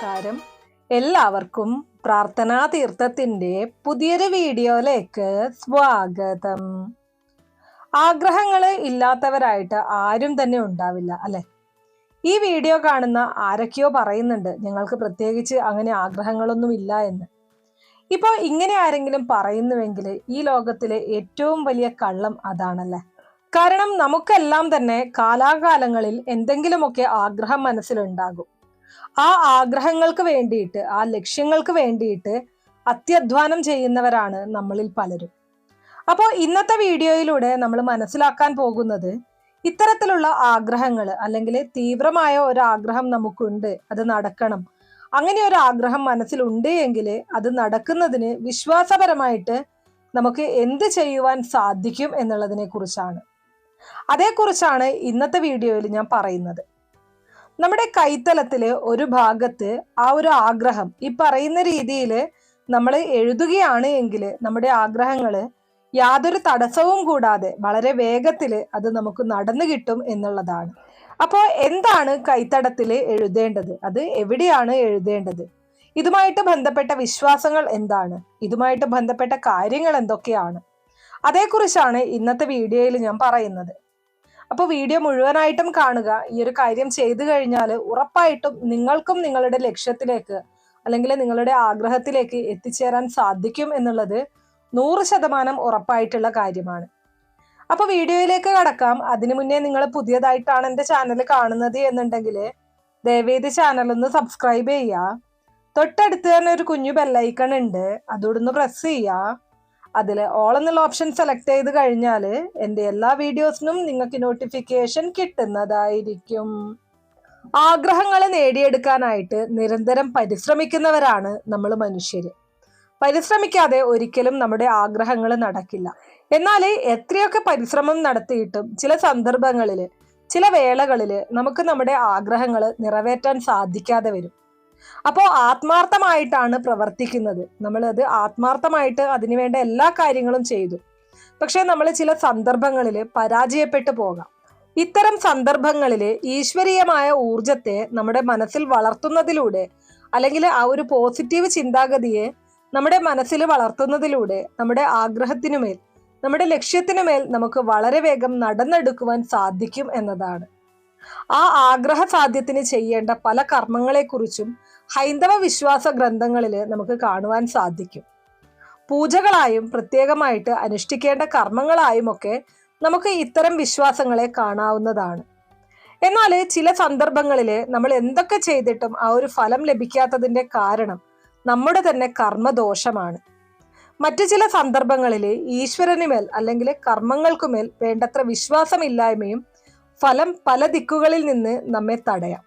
നമസ്കാരം. എല്ലാവർക്കും പ്രാർത്ഥനാ തീർത്ഥത്തിന്റെ പുതിയൊരു വീഡിയോയിലേക്ക് സ്വാഗതം. ആഗ്രഹങ്ങൾ ഇല്ലാത്തവരായിട്ട് ആരും തന്നെ ഉണ്ടാവില്ല അല്ലെ? ഈ വീഡിയോ കാണുന്ന ആരൊക്കെയോ പറയുന്നുണ്ട് ഞങ്ങൾക്ക് പ്രത്യേകിച്ച് അങ്ങനെ ആഗ്രഹങ്ങളൊന്നും ഇല്ല എന്ന്. ഇപ്പോൾ ഇങ്ങനെ ആരെങ്കിലും പറയുന്നുവെങ്കിൽ ഈ ലോകത്തിലെ ഏറ്റവും വലിയ കള്ളം അതാണല്ലേ. കാരണം നമുക്കെല്ലാം തന്നെ കാലാകാലങ്ങളിൽ എന്തെങ്കിലുമൊക്കെ ആഗ്രഹം മനസ്സിലുണ്ടാകും. ആ ആഗ്രഹങ്ങൾക്ക് വേണ്ടിയിട്ട്, ആ ലക്ഷ്യങ്ങൾക്ക് വേണ്ടിയിട്ട് അത്യധ്വാനം ചെയ്യുന്നവരാണ് നമ്മളിൽ പലരും. അപ്പോൾ ഇന്നത്തെ വീഡിയോയിലൂടെ നമ്മൾ മനസ്സിലാക്കാൻ പോകുന്നത് ഇത്തരത്തിലുള്ള ആഗ്രഹങ്ങൾ അല്ലെങ്കിൽ തീവ്രമായ ഒരു ആഗ്രഹം നമുക്കുണ്ട്, അത് നടക്കണം, അങ്ങനെ ഒരു ആഗ്രഹം മനസ്സിലുണ്ട് എങ്കിൽ അത് നടക്കുന്നതിന് വിശ്വാസപരമായിട്ട് നമുക്ക് എന്ത് ചെയ്യുവാൻ സാധിക്കും എന്നുള്ളതിനെ കുറിച്ചാണ്. അതേക്കുറിച്ചാണ് ഇന്നത്തെ വീഡിയോയിൽ ഞാൻ പറയുന്നത്. നമ്മുടെ കൈത്തലത്തില് ഒരു ഭാഗത്ത് ആ ഒരു ആഗ്രഹം ഈ പറയുന്ന രീതിയിൽ നമ്മൾ എഴുതുകയാണ് എങ്കിൽ നമ്മുടെ ആഗ്രഹങ്ങൾ യാതൊരു തടസ്സവും കൂടാതെ വളരെ വേഗത്തിൽ അത് നമുക്ക് നടന്നു കിട്ടും എന്നുള്ളതാണ്. അപ്പോൾ എന്താണ് കൈത്തടത്തിൽ എഴുതേണ്ടത്, അത് എവിടെയാണ് എഴുതേണ്ടത്, ഇതുമായിട്ട് ബന്ധപ്പെട്ട വിശ്വാസങ്ങൾ എന്താണ്, ഇതുമായിട്ട് ബന്ധപ്പെട്ട കാര്യങ്ങൾ എന്തൊക്കെയാണ്, അതേക്കുറിച്ചാണ് ഇന്നത്തെ വീഡിയോയിൽ ഞാൻ പറയുന്നത്. അപ്പോൾ വീഡിയോ മുഴുവനായിട്ടും കാണുക. ഈ ഒരു കാര്യം ചെയ്തു കഴിഞ്ഞാൽ ഉറപ്പായിട്ടും നിങ്ങൾക്കും നിങ്ങളുടെ ലക്ഷ്യത്തിലേക്ക് അല്ലെങ്കിൽ നിങ്ങളുടെ ആഗ്രഹത്തിലേക്ക് എത്തിച്ചേരാൻ സാധിക്കും എന്നുള്ളത് 100% ഉറപ്പായിട്ടുള്ള കാര്യമാണ്. അപ്പോൾ വീഡിയോയിലേക്ക് കടക്കാം. അതിനു മുന്നേ നിങ്ങൾ പുതിയതായിട്ടാണ് എൻ്റെ ചാനൽ കാണുന്നത് എന്നുണ്ടെങ്കിൽ ദയവേദി ചാനൽ ഒന്ന് സബ്സ്ക്രൈബ് ചെയ്യുക. തൊട്ടടുത്ത് തന്നെ ഒരു കുഞ്ഞു ബെല്ലൈക്കൺ ഉണ്ട്, അതോടൊന്ന് പ്രസ് ചെയ്യുക. അതിൽ ഓൾ എന്നുള്ള ഓപ്ഷൻ സെലക്ട് ചെയ്ത് കഴിഞ്ഞാൽ എൻ്റെ എല്ലാ വീഡിയോസിനും നിങ്ങൾക്ക് നോട്ടിഫിക്കേഷൻ കിട്ടുന്നതായിരിക്കും. ആഗ്രഹങ്ങൾ നേടിയെടുക്കാനായിട്ട് നിരന്തരം പരിശ്രമിക്കുന്നവരാണ് നമ്മൾ മനുഷ്യർ. പരിശ്രമിക്കാതെ ഒരിക്കലും നമ്മുടെ ആഗ്രഹങ്ങൾ നടക്കില്ല. എന്നാൽ എത്രയൊക്കെ പരിശ്രമം നടത്തിയിട്ടും ചില സന്ദർഭങ്ങളിൽ, ചില വേളകളിൽ നമുക്ക് നമ്മുടെ ആഗ്രഹങ്ങൾ നിറവേറ്റാൻ സാധിക്കാതെ വരും. അപ്പോൾ ആത്മാർത്ഥമായിട്ടാണ് പ്രവർത്തിക്കുന്നത്, നമ്മളത് ആത്മാർത്ഥമായിട്ട് അതിനുവേണ്ട എല്ലാ കാര്യങ്ങളും ചെയ്തു, പക്ഷെ നമ്മൾ ചില സന്ദർഭങ്ങളിൽ പരാജയപ്പെട്ടു പോകാം. ഇത്തരം സന്ദർഭങ്ങളിൽ ഈശ്വരീയമായ ഊർജത്തെ നമ്മുടെ മനസ്സിൽ വളർത്തുന്നതിലൂടെ അല്ലെങ്കിൽ ആ ഒരു പോസിറ്റീവ് ചിന്താഗതിയെ നമ്മുടെ മനസ്സിൽ വളർത്തുന്നതിലൂടെ നമ്മുടെ ആഗ്രഹത്തിനുമേൽ, നമ്മുടെ ലക്ഷ്യത്തിനുമേൽ നമുക്ക് വളരെ വേഗം നടന്നെടുക്കുവാൻ സാധിക്കും എന്നതാണ്. ആ ആഗ്രഹ സാധ്യത്തിന് ചെയ്യേണ്ട പല കർമ്മങ്ങളെക്കുറിച്ചും ഹൈന്ദവ വിശ്വാസ ഗ്രന്ഥങ്ങളിൽ നമുക്ക് കാണുവാൻ സാധിക്കും. പൂജകളായും പ്രത്യേകമായിട്ട് അനുഷ്ഠിക്കേണ്ട കർമ്മങ്ങളായും ഒക്കെ നമുക്ക് ഇത്തരം വിശ്വാസങ്ങളെ കാണാവുന്നതാണ്. എന്നാൽ ചില സന്ദർഭങ്ങളിൽ നമ്മൾ എന്തൊക്കെ ചെയ്തിട്ടും ആ ഒരു ഫലം ലഭിക്കാത്തതിന്റെ കാരണം നമ്മുടെ തന്നെ കർമ്മദോഷമാണ്. മറ്റു ചില സന്ദർഭങ്ങളിൽ ഈശ്വരനുമേൽ അല്ലെങ്കിൽ കർമ്മങ്ങൾക്കുമേൽ വേണ്ടത്ര വിശ്വാസമില്ലായ്മയും ഫലം പല ദിക്കുകളിൽ നിന്ന് നമ്മെ തടയാം.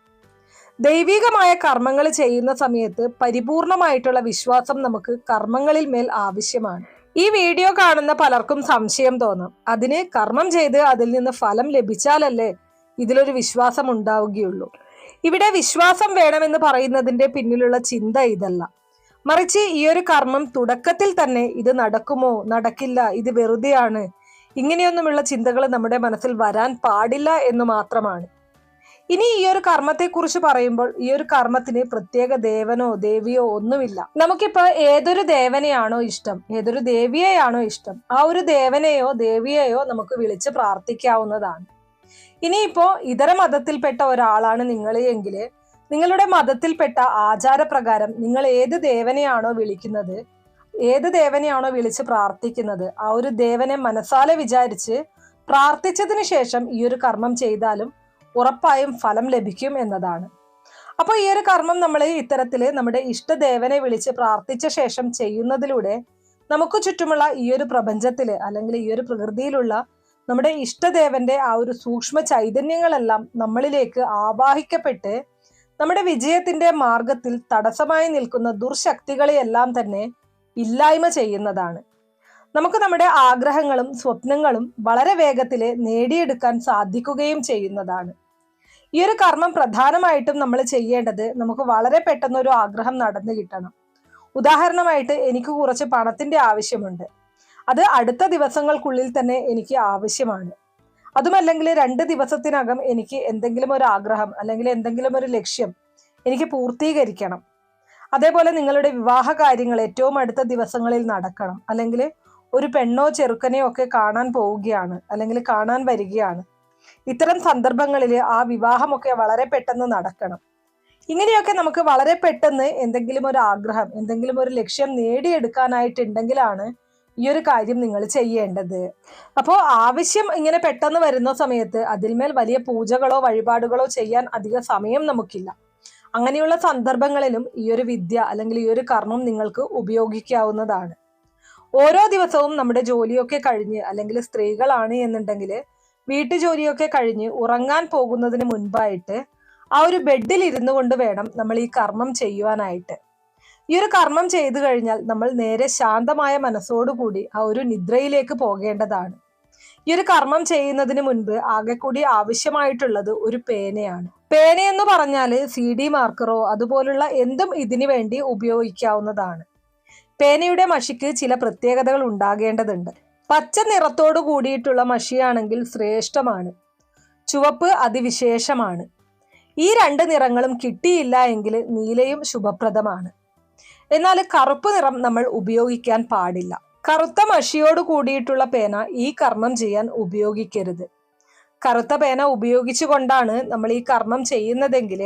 ദൈവികമായ കർമ്മങ്ങൾ ചെയ്യുന്ന സമയത്ത് പരിപൂർണമായിട്ടുള്ള വിശ്വാസം നമുക്ക് കർമ്മങ്ങളിൽ മേൽ ആവശ്യമാണ്. ഈ വീഡിയോ കാണുന്ന പലർക്കും സംശയം തോന്നാം, അതിന് കർമ്മം ചെയ്ത് അതിൽ നിന്ന് ഫലം ലഭിച്ചാലല്ലേ ഇതിലൊരു വിശ്വാസം ഉണ്ടാവുകയുള്ളൂ. ഇവിടെ വിശ്വാസം വേണമെന്ന് പറയുന്നതിന്റെ പിന്നിലുള്ള ചിന്ത ഇതല്ല, മറിച്ച് ഈ ഒരു കർമ്മം തുടക്കത്തിൽ തന്നെ ഇത് നടക്കുമോ, നടക്കില്ല, ഇത് വെറുതെയാണ്, ഇങ്ങനെയൊന്നുമുള്ള ചിന്തകൾ നമ്മുടെ മനസ്സിൽ വരാൻ പാടില്ല എന്ന് മാത്രമാണ്. ഇനി ഈ ഒരു കർമ്മത്തെക്കുറിച്ച് പറയുമ്പോൾ ഈ ഒരു കർമ്മത്തിന് പ്രത്യേക ദേവനോ ദേവിയോ ഒന്നുമില്ല. നമുക്കിപ്പോ ഏതൊരു ദേവനെയാണോ ഇഷ്ടം, ഏതൊരു ദേവിയെയാണോ ഇഷ്ടം, ആ ഒരു ദേവനെയോ ദേവിയെയോ നമുക്ക് വിളിച്ച് പ്രാർത്ഥിക്കാവുന്നതാണ്. ഇനിയിപ്പോ ഇതര മതത്തിൽപ്പെട്ട ഒരാളാണ് നിങ്ങൾ എങ്കിൽ നിങ്ങളുടെ മതത്തിൽപ്പെട്ട ആചാരപ്രകാരം നിങ്ങൾ ഏത് ദേവനെയാണോ വിളിക്കുന്നത്, ഏത് ദേവനെയാണോ വിളിച്ച് പ്രാർത്ഥിക്കുന്നത്, ആ ഒരു ദേവനെ മനസ്സാലെ വിചാരിച്ച് പ്രാർത്ഥിച്ചതിന് ശേഷം ഈ ഒരു കർമ്മം ചെയ്താലും ഉറപ്പായും ഫലം ലഭിക്കും എന്നതാണ്. അപ്പോൾ ഈ ഒരു കർമ്മം നമ്മൾ ഇത്തരത്തില് നമ്മുടെ ഇഷ്ടദേവനെ വിളിച്ച് പ്രാർത്ഥിച്ച ശേഷം ചെയ്യുന്നതിലൂടെ നമുക്ക് ചുറ്റുമുള്ള ഈ ഒരു പ്രപഞ്ചത്തില് അല്ലെങ്കിൽ ഈ ഒരു പ്രകൃതിയിലുള്ള നമ്മുടെ ഇഷ്ടദേവന്റെ ആ ഒരു സൂക്ഷ്മ ചൈതന്യങ്ങളെല്ലാം നമ്മളിലേക്ക് ആവാഹിക്കപ്പെട്ട് നമ്മുടെ വിജയത്തിന്റെ മാർഗത്തിൽ തടസ്സമായി നിൽക്കുന്ന ദുർശക്തികളെയെല്ലാം തന്നെ ഇല്ലായ്മ ചെയ്യുന്നതാണ്. നമുക്ക് നമ്മുടെ ആഗ്രഹങ്ങളും സ്വപ്നങ്ങളും വളരെ വേഗത്തിൽ നേടിയെടുക്കാൻ സാധിക്കുകയും ചെയ്യുന്നതാണ്. ഈ ഒരു കർമ്മം പ്രധാനമായിട്ടും നമ്മൾ ചെയ്യേണ്ടത് നമുക്ക് വളരെ പെട്ടെന്ന് ഒരു ആഗ്രഹം നടന്നു കിട്ടണം. ഉദാഹരണമായിട്ട് എനിക്ക് കുറച്ച് പണത്തിന്റെ ആവശ്യമുണ്ട്, അത് അടുത്ത ദിവസങ്ങൾക്കുള്ളിൽ തന്നെ എനിക്ക് ആവശ്യമാണ്. അതുമല്ലെങ്കിൽ 2 ദിവസത്തിനകം എനിക്ക് എന്തെങ്കിലും ഒരു ആഗ്രഹം അല്ലെങ്കിൽ എന്തെങ്കിലും ഒരു ലക്ഷ്യം എനിക്ക് പൂർത്തീകരിക്കണം. അതേപോലെ നിങ്ങളുടെ വിവാഹ കാര്യങ്ങൾ ഏറ്റവും അടുത്ത ദിവസങ്ങളിൽ നടക്കണം. അല്ലെങ്കിൽ ഒരു പെണ്ണോ ചെറുക്കനെയോ ഒക്കെ കാണാൻ പോവുകയാണ്, അല്ലെങ്കിൽ കാണാൻ വരികയാണ്. ഇത്തരം സന്ദർഭങ്ങളിൽ ആ വിവാഹമൊക്കെ വളരെ പെട്ടെന്ന് നടക്കണം. ഇങ്ങനെയൊക്കെ നമുക്ക് വളരെ പെട്ടെന്ന് എന്തെങ്കിലും ഒരു ആഗ്രഹം, എന്തെങ്കിലും ഒരു ലക്ഷ്യം നേടിയെടുക്കാനായിട്ടുണ്ടെങ്കിലാണ് ഈ ഒരു കാര്യം നിങ്ങൾ ചെയ്യേണ്ടത്. അപ്പോൾ ആവശ്യം ഇങ്ങനെ പെട്ടെന്ന് വരുന്ന സമയത്ത് അതിന്മേൽ വലിയ പൂജകളോ വഴിപാടുകളോ ചെയ്യാൻ അധിക സമയം നമുക്കില്ല. അങ്ങനെയുള്ള സന്ദർഭങ്ങളിലും ഈ ഒരു വിദ്യ അല്ലെങ്കിൽ ഈ ഒരു കർമ്മം നിങ്ങൾക്ക് ഉപയോഗിക്കാവുന്നതാണ്. ഓരോ ദിവസവും നമ്മുടെ ജോലിയൊക്കെ കഴിഞ്ഞ്, അല്ലെങ്കിൽ സ്ത്രീകളാണ് എന്നുണ്ടെങ്കിൽ വീട്ടുജോലിയൊക്കെ കഴിഞ്ഞ് ഉറങ്ങാൻ പോകുന്നതിന് മുൻപായിട്ട് ആ ഒരു ബെഡിൽ ഇരുന്നു കൊണ്ട് വേണം നമ്മൾ ഈ കർമ്മം ചെയ്യുവാനായിട്ട്. ഈ ഒരു കർമ്മം ചെയ്തു കഴിഞ്ഞാൽ നമ്മൾ നേരെ ശാന്തമായ മനസ്സോടുകൂടി ആ ഒരു നിദ്രയിലേക്ക് പോകേണ്ടതാണ്. ഈ ഒരു കർമ്മം ചെയ്യുന്നതിന് മുൻപ് ആകെ കൂടി ആവശ്യമായിട്ടുള്ളത് ഒരു പേനയാണ്. പേനയെന്ന് പറഞ്ഞാൽ CD മാർക്കറോ അതുപോലുള്ള എന്തും ഇതിനു വേണ്ടി ഉപയോഗിക്കാവുന്നതാണ്. പേനയുടെ മഷിക്ക് ചില പ്രത്യേകതകൾ ഉണ്ടാകേണ്ടതുണ്ട്. പച്ച നിറത്തോട് കൂടിയിട്ടുള്ള മഷിയാണെങ്കിൽ ശ്രേഷ്ഠമാണ്, ചുവപ്പ് അതിവിശേഷമാണ്. ഈ 2 നിറങ്ങളും കിട്ടിയില്ല എങ്കിൽ നീലയും ശുഭപ്രദമാണ്. എന്നാൽ കറുപ്പ് നിറം നമ്മൾ ഉപയോഗിക്കാൻ പാടില്ല. കറുത്ത മഷിയോട് കൂടിയിട്ടുള്ള പേന ഈ കർമ്മം ചെയ്യാൻ ഉപയോഗിക്കരുത്. കറുത്ത പേന ഉപയോഗിച്ചുകൊണ്ടാണ് നമ്മൾ ഈ കർമ്മം ചെയ്യുന്നതെങ്കിൽ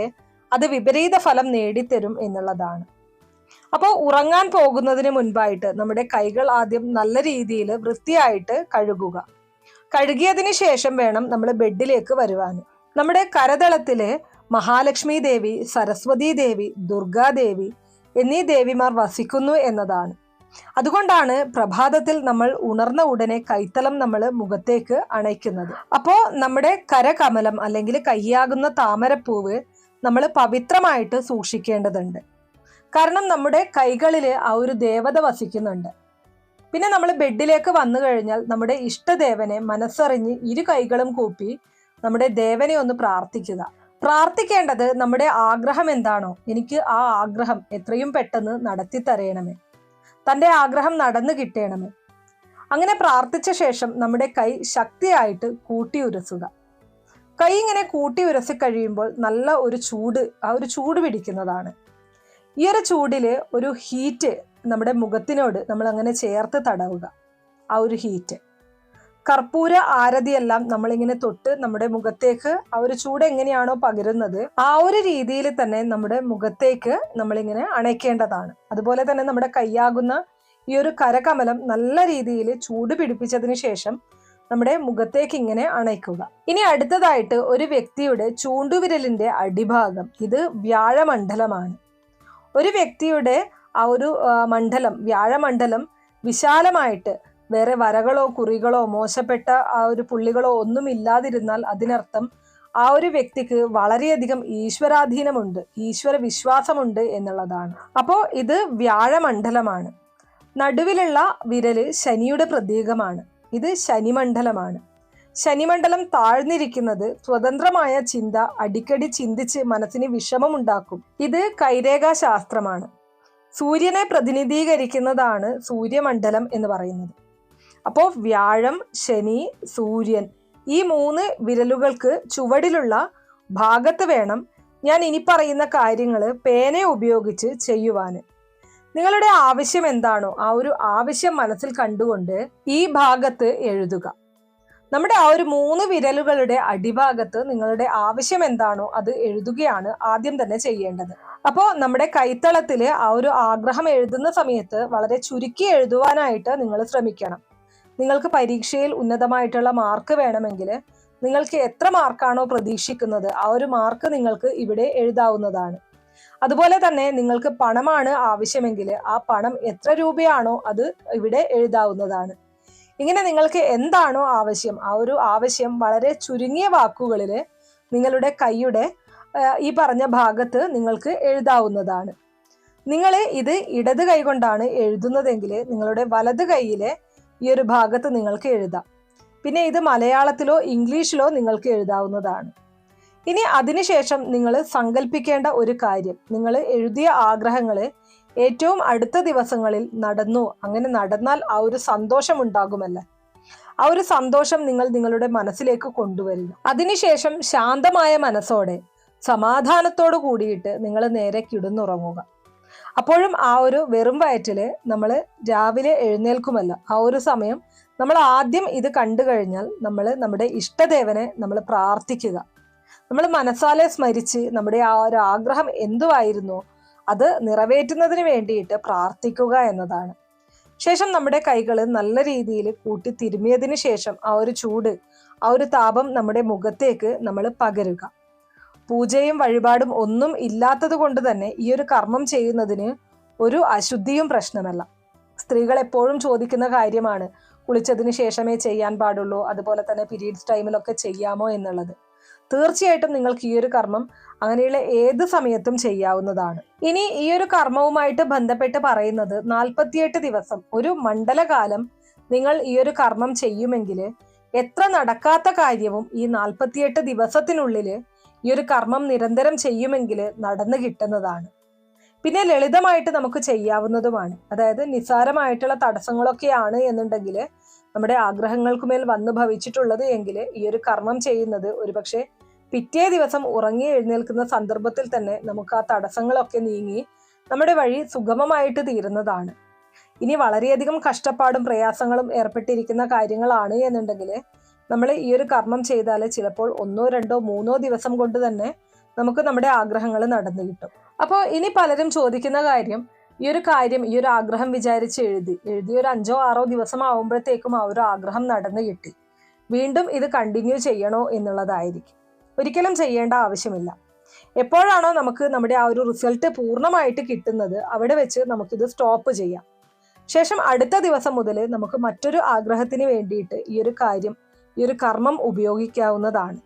അത് വിപരീത ഫലം നേടിത്തരും എന്നുള്ളതാണ്. അപ്പോൾ ഉറങ്ങാൻ പോകുന്നതിന് മുൻപായിട്ട് നമ്മുടെ കൈകൾ ആദ്യം നല്ല രീതിയിൽ വൃത്തിയായിട്ട് കഴുകുക. കഴുകിയതിന് ശേഷം വേണം നമ്മൾ ബെഡിലേക്ക് വരുവാൻ. നമ്മുടെ കരതളത്തില് മഹാലക്ഷ്മി ദേവി, സരസ്വതി ദേവി, ദുർഗാദേവി എന്നീ ദേവിമാർ വസിക്കുന്നു എന്നതാണ്. അതുകൊണ്ടാണ് പ്രഭാതത്തിൽ നമ്മൾ ഉണർന്ന ഉടനെ കൈത്തലം നമ്മൾ മുഖത്തേക്ക് അണയ്ക്കുന്നത്. അപ്പോൾ നമ്മുടെ കരകമലം അല്ലെങ്കിൽ കയ്യാകുന്ന താമരപ്പൂവ് നമ്മൾ പവിത്രമായിട്ട് സൂക്ഷിക്കേണ്ടതുണ്ട്. കാരണം നമ്മുടെ കൈകളിൽ ആ ഒരു ദേവത വസിക്കുന്നുണ്ട്. പിന്നെ നമ്മൾ ബെഡിലേക്ക് വന്നു കഴിഞ്ഞാൽ നമ്മുടെ ഇഷ്ടദേവനെ മനസ്സറിഞ്ഞ് 2 കൈകളും കൂപ്പി നമ്മുടെ ദേവനെ ഒന്ന് പ്രാർത്ഥിക്കുക. പ്രാർത്ഥിക്കേണ്ടത് നമ്മുടെ ആഗ്രഹം എന്താണോ, എനിക്ക് ആ ആഗ്രഹം എത്രയും പെട്ടെന്ന് നടത്തി തരയണമേ, തൻ്റെ ആഗ്രഹം നടന്നു കിട്ടണമേ. അങ്ങനെ പ്രാർത്ഥിച്ച ശേഷം നമ്മുടെ കൈ ശക്തിയായിട്ട് കൂട്ടി ഉരസുക. കൈ ഇങ്ങനെ കൂട്ടി ഉരസി കഴിയുമ്പോൾ നല്ല ഒരു ചൂട്, ആ ഒരു ചൂട് പിടിക്കുന്നതാണ്. ഈ ഒരു ചൂടില് ഒരു ഹീറ്റ് നമ്മുടെ മുഖത്തിനോട് നമ്മൾ അങ്ങനെ ചേർത്ത് തടവുക. ആ ഒരു ഹീറ്റ്, കർപ്പൂര ആരതിയെല്ലാം നമ്മളിങ്ങനെ തൊട്ട് നമ്മുടെ മുഖത്തേക്ക് ആ ഒരു ചൂട് എങ്ങനെയാണോ പകരുന്നത് ആ ഒരു രീതിയിൽ തന്നെ നമ്മുടെ മുഖത്തേക്ക് നമ്മളിങ്ങനെ അണയ്ക്കേണ്ടതാണ്. അതുപോലെ തന്നെ നമ്മുടെ കൈയാകുന്ന ഈ ഒരു കരകമലം നല്ല രീതിയിൽ ചൂട് പിടിപ്പിച്ചതിന് ശേഷം നമ്മുടെ മുഖത്തേക്ക് ഇങ്ങനെ അണയ്ക്കുക. ഇനി അടുത്തതായിട്ട് ഒരു വ്യക്തിയുടെ ചൂണ്ടുവിരലിന്റെ അടിഭാഗം, ഇത് വ്യാഴമണ്ഡലമാണ്. ഒരു വ്യക്തിയുടെ ആ ഒരു മണ്ഡലം, വ്യാഴമണ്ഡലം വിശാലമായിട്ട് വേറെ വരകളോ കുറികളോ മോശപ്പെട്ട ആ ഒരു പുള്ളികളോ ഒന്നും ഇല്ലാതിരുന്നാൽ അതിനർത്ഥം ആ ഒരു വ്യക്തിക്ക് വളരെയധികം ഈശ്വരാധീനമുണ്ട്, ഈശ്വര വിശ്വാസമുണ്ട് എന്നുള്ളതാണ്. അപ്പോൾ ഇത് വ്യാഴമണ്ഡലമാണ്. നടുവിലുള്ള വിരല് ശനിയുടെ പ്രതീകമാണ്. ഇത് ശനിമണ്ഡലമാണ്. ശനിമണ്ഡലം താഴ്ന്നിരിക്കുന്നത് സ്വതന്ത്രമായ ചിന്ത അടിക്കടി ചിന്തിച്ച് മനസ്സിന് വിഷമമുണ്ടാക്കും. ഇത് കൈരേഖാശാസ്ത്രമാണ്. സൂര്യനെ പ്രതിനിധീകരിക്കുന്നതാണ് സൂര്യമണ്ഡലം എന്ന് പറയുന്നത്. അപ്പോൾ വ്യാഴം, ശനി, സൂര്യൻ ഈ 3 വിരലുകൾക്ക് ചുവടിലുള്ള ഭാഗത്ത് വേണം ഞാൻ ഇനി പറയുന്ന കാര്യങ്ങൾ പേന ഉപയോഗിച്ച് ചെയ്യുവാൻ. നിങ്ങളുടെ ആവശ്യം എന്താണോ ആ ഒരു ആവശ്യം മനസ്സിൽ കണ്ടുകൊണ്ട് ഈ ഭാഗത്ത് എഴുതുക. നമ്മുടെ ആ ഒരു 3 വിരലുകളുടെ അടിഭാഗത്ത് നിങ്ങളുടെ ആവശ്യം എന്താണോ അത് എഴുതുകയാണ് ആദ്യം തന്നെ ചെയ്യേണ്ടത്. അപ്പോൾ നമ്മുടെ കൈത്തളത്തിൽ ആ ഒരു ആഗ്രഹം എഴുതുന്ന സമയത്ത് വളരെ ചുരുക്കി എഴുതുവാനായിട്ട് നിങ്ങൾ ശ്രമിക്കണം. നിങ്ങൾക്ക് പരീക്ഷയിൽ ഉന്നതമായിട്ടുള്ള മാർക്ക് വേണമെങ്കിൽ നിങ്ങൾക്ക് എത്ര മാർക്കാണോ പ്രതീക്ഷിക്കുന്നത് ആ ഒരു മാർക്ക് നിങ്ങൾക്ക് ഇവിടെ എഴുതാവുന്നതാണ്. അതുപോലെ തന്നെ നിങ്ങൾക്ക് പണമാണ് ആവശ്യമെങ്കിൽ ആ പണം എത്ര രൂപയാണോ അത് ഇവിടെ എഴുതാവുന്നതാണ്. ഇങ്ങനെ നിങ്ങൾക്ക് എന്താണോ ആവശ്യം ആ ഒരു ആവശ്യം വളരെ ചുരുങ്ങിയ വാക്കുകളിൽ നിങ്ങളുടെ കൈയുടെ ഈ പറഞ്ഞ ഭാഗത്ത് നിങ്ങൾക്ക് എഴുതാവുന്നതാണ്. നിങ്ങൾ ഇത് ഇടത് കൈ കൊണ്ടാണ് എഴുതുന്നതെങ്കിൽ നിങ്ങളുടെ വലത് കൈയിലെ ഈ ഒരു ഭാഗത്ത് നിങ്ങൾക്ക് എഴുതാം. പിന്നെ ഇത് മലയാളത്തിലോ ഇംഗ്ലീഷിലോ നിങ്ങൾക്ക് എഴുതാവുന്നതാണ്. ഇനി അതിനുശേഷം നിങ്ങൾ സങ്കല്പിക്കേണ്ട ഒരു കാര്യം, നിങ്ങൾ എഴുതിയ ആഗ്രഹങ്ങൾ ഏറ്റവും അടുത്ത ദിവസങ്ങളിൽ നടന്നു. അങ്ങനെ നടന്നാൽ ആ ഒരു സന്തോഷം ഉണ്ടാകുമല്ലേ, ആ ഒരു സന്തോഷം നിങ്ങൾ നിങ്ങളുടെ മനസ്സിലേക്ക് കൊണ്ടുവരിക. അതിനുശേഷം ശാന്തമായ മനസ്സോടെ സമാധാനത്തോടു കൂടിയിട്ട് നിങ്ങൾ നേരെ കിടന്നുറങ്ങുക. അപ്പോഴും ആ ഒരു വെറും വയറ്റില് നമ്മൾ രാവിലെ എഴുന്നേൽക്കുമല്ല, ആ ഒരു സമയം നമ്മൾ ആദ്യം ഇത് കണ്ടു കഴിഞ്ഞാൽ നമ്മൾ നമ്മുടെ ഇഷ്ടദേവനെ നമ്മൾ പ്രാർത്ഥിക്കുക. നമ്മൾ മനസ്സാലെ സ്മരിച്ച് നമ്മുടെ ആ ഒരു ആഗ്രഹം എന്തുവായിരുന്നോ അത് നിറവേറ്റുന്നതിന് വേണ്ടിയിട്ട് പ്രാർത്ഥിക്കുക എന്നതാണ്. ശേഷം നമ്മുടെ കൈകൾ നല്ല രീതിയിൽ കൂട്ടി തിരുമിയതിന് ശേഷം ആ ഒരു ചൂട്, ആ ഒരു താപം നമ്മുടെ മുഖത്തേക്ക് നമ്മൾ പകരുക. പൂജയും വഴിപാടും ഒന്നും ഇല്ലാത്തത് കൊണ്ട് തന്നെ ഈ ഒരു കർമ്മം ചെയ്യുന്നതിന് ഒരു അശുദ്ധിയും പ്രശ്നമല്ല. സ്ത്രീകൾ എപ്പോഴും ചോദിക്കുന്ന കാര്യമാണ്, കുളിച്ചതിന് ശേഷമേ ചെയ്യാൻ പാടുള്ളൂ, അതുപോലെ തന്നെ പീരീഡ്സ് ടൈമിലൊക്കെ ചെയ്യാമോ എന്നുള്ളത്. തീർച്ചയായിട്ടും നിങ്ങൾക്ക് ഈ ഒരു കർമ്മം അങ്ങനെയുള്ള ഏത് സമയത്തും ചെയ്യാവുന്നതാണ്. ഇനി ഈ ഒരു കർമ്മവുമായിട്ട് ബന്ധപ്പെട്ട് പറയുന്നത് 48 ദിവസം, ഒരു മണ്ഡലകാലം നിങ്ങൾ ഈ ഒരു കർമ്മം ചെയ്യുമെങ്കിൽ എത്ര നടക്കാത്ത കാര്യവും ഈ 48 ദിവസത്തിനുള്ളിൽ ഈ ഒരു കർമ്മം നിരന്തരം ചെയ്യുമെങ്കിൽ നടന്നു കിട്ടുന്നതാണ്. പിന്നെ ലളിതമായിട്ട് നമുക്ക് ചെയ്യാവുന്നതുമാണ്. അതായത് നിസ്സാരമായിട്ടുള്ള തടസ്സങ്ങളൊക്കെയാണ് എന്നുണ്ടെങ്കിൽ, നമ്മുടെ ആഗ്രഹങ്ങൾക്കുമേൽ വന്നു ഭവിച്ചിട്ടുള്ളത് എങ്കിൽ ഈ ഒരു കർമ്മം ചെയ്യുന്നത് ഒരുപക്ഷെ പിറ്റേ ദിവസം ഉറങ്ങി എഴുന്നേൽക്കുന്ന സന്ദർഭത്തിൽ തന്നെ നമുക്ക് ആ തടസ്സങ്ങളൊക്കെ നീങ്ങി നമ്മുടെ വഴി സുഗമമായിട്ട് തീരുന്നതാണ്. ഇനി വളരെയധികം കഷ്ടപ്പാടും പ്രയാസങ്ങളും ഏർപ്പെട്ടിരിക്കുന്ന കാര്യങ്ങളാണ് എന്നുണ്ടെങ്കിൽ നമ്മൾ ഈ ഒരു കർമ്മം ചെയ്താൽ ചിലപ്പോൾ 1, 2, 3 ദിവസം കൊണ്ട് തന്നെ നമുക്ക് നമ്മുടെ ആഗ്രഹങ്ങൾ നടന്നു കിട്ടും. അപ്പോൾ ഇനി പലരും ചോദിക്കുന്ന കാര്യം, ഈ ഒരു ആഗ്രഹം വിചാരിച്ച് എഴുതി ഒരു 5, 6 ദിവസം ആവുമ്പോഴത്തേക്കും ആ ഒരു ആഗ്രഹം നടന്നു കിട്ടി, വീണ്ടും ഇത് കണ്ടിന്യൂ ചെയ്യണോ എന്നുള്ളതായിരിക്കും. ഒരിക്കലും ചെയ്യേണ്ട ആവശ്യമില്ല. എപ്പോഴാണോ നമുക്ക് നമ്മുടെ ആ ഒരു റിസൾട്ട് പൂർണ്ണമായിട്ട് കിട്ടുന്നത് അവിടെ വെച്ച് നമുക്കിത് സ്റ്റോപ്പ് ചെയ്യാം. ശേഷം അടുത്ത ദിവസം മുതൽ നമുക്ക് മറ്റൊരു ആഗ്രഹത്തിന് വേണ്ടിയിട്ട് ഈ ഒരു കർമ്മം ഉപയോഗിക്കാവുന്നതാണ്.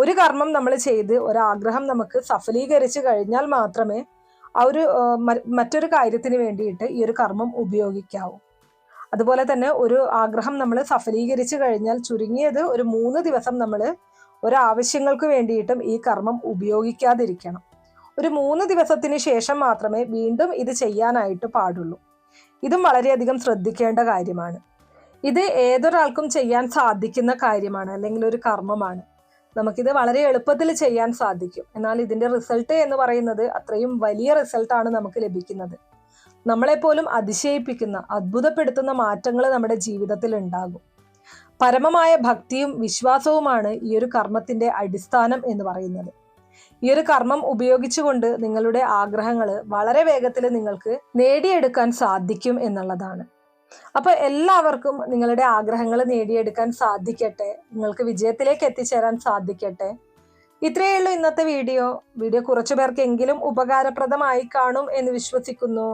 ഒരു കർമ്മം നമ്മൾ ചെയ്ത് ഒരാഗ്രഹം നമുക്ക് സഫലീകരിച്ച് കഴിഞ്ഞാൽ മാത്രമേ ആ ഒരു മറ്റൊരു കാര്യത്തിന് വേണ്ടിയിട്ട് ഈ ഒരു കർമ്മം ഉപയോഗിക്കാവൂ. അതുപോലെ തന്നെ ഒരു ആഗ്രഹം നമ്മൾ സഫലീകരിച്ച് കഴിഞ്ഞാൽ ചുരുങ്ങിയത് ഒരു 3 ദിവസം നമ്മൾ ഒരാവശ്യങ്ങൾക്ക് വേണ്ടിയിട്ടും ഈ കർമ്മം ഉപയോഗിക്കാതിരിക്കണം. ഒരു 3 ദിവസത്തിന് ശേഷം മാത്രമേ വീണ്ടും ഇത് ചെയ്യാനായിട്ട് പാടുള്ളൂ. ഇതും വളരെയധികം ശ്രദ്ധിക്കേണ്ട കാര്യമാണ്. ഇത് ഏതൊരാൾക്കും ചെയ്യാൻ സാധിക്കുന്ന കാര്യമാണ്, അല്ലെങ്കിൽ ഒരു കർമ്മമാണ്. നമുക്കിത് വളരെ എളുപ്പത്തിൽ ചെയ്യാൻ സാധിക്കും. എന്നാൽ ഇതിന്റെ റിസൾട്ട് എന്ന് പറയുന്നത് അത്രയും വലിയ റിസൾട്ടാണ് നമുക്ക് ലഭിക്കുന്നത്. നമ്മളെപ്പോലും അതിശയിപ്പിക്കുന്ന, അത്ഭുതപ്പെടുത്തുന്ന മാറ്റങ്ങൾ നമ്മുടെ ജീവിതത്തിൽ ഉണ്ടാകും. പരമമായ ഭക്തിയും വിശ്വാസവുമാണ് ഈ ഒരു കർമ്മത്തിന്റെ അടിസ്ഥാനം എന്ന് പറയുന്നത്. ഈ ഒരു കർമ്മം ഉപയോഗിച്ചുകൊണ്ട് നിങ്ങളുടെ ആഗ്രഹങ്ങൾ വളരെ വേഗത്തിൽ നിങ്ങൾക്ക് നേടിയെടുക്കാൻ സാധിക്കും എന്നുള്ളതാണ്. അപ്പൊ എല്ലാവർക്കും നിങ്ങളുടെ ആഗ്രഹങ്ങൾ നേടിയെടുക്കാൻ സാധിക്കട്ടെ, നിങ്ങൾക്ക് വിജയത്തിലേക്ക് എത്തിച്ചേരാൻ സാധിക്കട്ടെ. ഇത്രയേ ഉള്ളൂ ഇന്നത്തെ വീഡിയോ. കുറച്ചു പേർക്കെങ്കിലും ഉപകാരപ്രദമായി കാണും എന്ന് വിശ്വസിക്കുന്നു.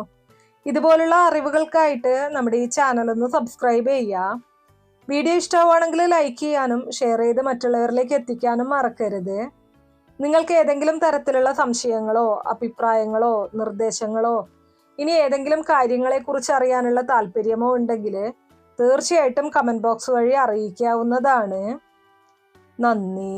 ഇതുപോലുള്ള അറിവുകൾക്കായിട്ട് നമ്മുടെ ഈ ചാനൽ ഒന്ന് സബ്സ്ക്രൈബ് ചെയ്യുക. വീഡിയോ ഇഷ്ടമാണെങ്കിൽ ലൈക്ക് ചെയ്യാനും ഷെയർ ചെയ്ത് മറ്റുള്ളവരിലേക്ക് എത്തിക്കാനും മറക്കരുത്. നിങ്ങൾക്ക് ഏതെങ്കിലും തരത്തിലുള്ള സംശയങ്ങളോ അഭിപ്രായങ്ങളോ നിർദ്ദേശങ്ങളോ ഇനി ഏതെങ്കിലും കാര്യങ്ങളെക്കുറിച്ച് അറിയാനുള്ള താല്പര്യമോ ഉണ്ടെങ്കിൽ തീർച്ചയായിട്ടും കമന്റ് ബോക്സ് വഴി അറിയിക്കാവുന്നതാണ്. നന്ദി.